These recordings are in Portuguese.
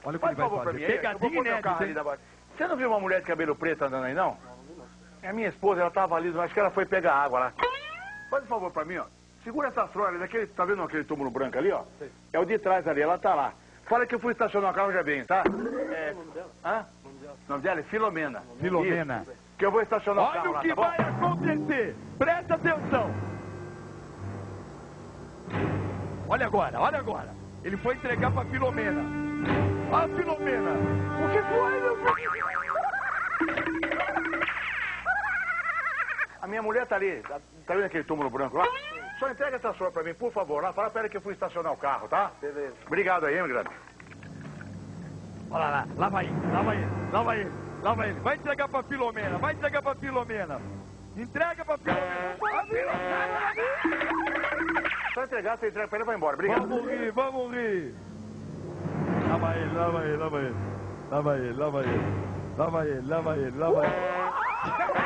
Olha o que Faz ele vai favor pra fazer. mim aí, Pegadinha eu vou pôr meu carro inédita, ali hein? da baixo. Você não viu uma mulher de cabelo preto andando aí, não? É a minha esposa, ela tava ali, acho que ela foi pegar água lá. Faz um favor pra mim, ó. Segura essa flor daquele, tá vendo aquele túmulo branco ali, ó? Sim. É o de trás ali, ela tá lá. Fala que eu fui estacionar o carro, já vem, tá? É... O nome dela? Hã? O nome dela é Filomena. Filomena. Isso. Que eu vou estacionar o carro Olha lá, o que tá bom? vai acontecer. Presta atenção. Olha agora, olha agora. Ele foi entregar pra Filomena. A Filomena. O que foi, meu filho? A minha mulher tá ali, tá vendo aquele túmulo branco lá? Só entrega essa flor pra mim, por favor. Lá, fala pra ela que eu fui estacionar o carro, tá? Beleza. Obrigado aí, meu grande. Olha lá, lá vai ele, lá vai ele, lá vai ele, lá vai ele. Vai entregar pra Filomena, vai entregar pra Filomena. Entrega pra Filomena. A Filomena. Só entregar, você entrega pra ele e vai embora. Obrigado. Vamos rir, vamos rir. Lá vai ele, lá vai ele, lá vai ele. Lá vai ele, lá vai ele. Lá vai ele, lá vai ele, lá vai ele.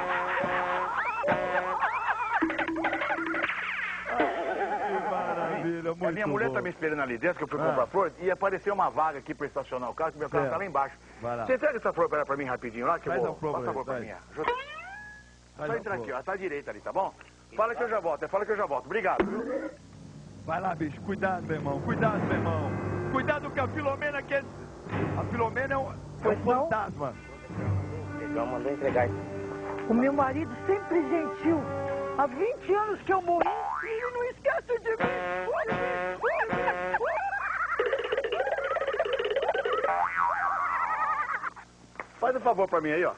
Que maravilha, muito A minha mulher bom. tá me esperando ali dentro, que eu fui comprar flor, e apareceu uma vaga aqui pra estacionar o carro, que meu carro tá lá embaixo. Vai lá. Você entrega essa flor pra mim rapidinho lá, que eu Faz vou... a flor Faz pra favor pra ele, mim. vai. Ajuda. Só entrar aqui, ó, tá à direita ali, tá bom? Fala que eu já volto, fala que eu já volto. Obrigado, viu? Vai lá, bicho, cuidado, meu irmão, cuidado, meu irmão. Cuidado que a Filomena quer... A Filomena é um fantasma. Legal, mandou entregar isso. O meu marido sempre gentil. Há 20 anos que eu morri e ele não esquece de mim. Faz um favor pra mim aí, ó.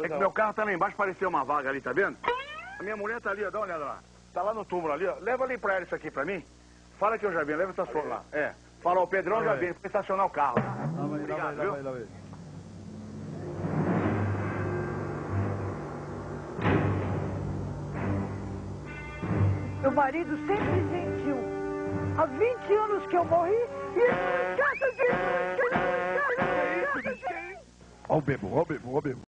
É que meu carro tá lá embaixo, apareceu uma vaga ali, tá vendo? A minha mulher tá ali, ó, dá uma olhada lá. Tá lá no túmulo ali, ó. Leva ali pra ela isso aqui pra mim. Fala que eu já vim, leva essas flores lá. É. Fala, ó, o Pedrão já vem, foi estacionar o carro. Lá vai, Obrigado, lá viu? vai, lá vai. Meu marido sempre gentil. Há 20 anos que eu morri e ele não esquece de mim. Ó o bebo, ó o bebo, ó o bebo.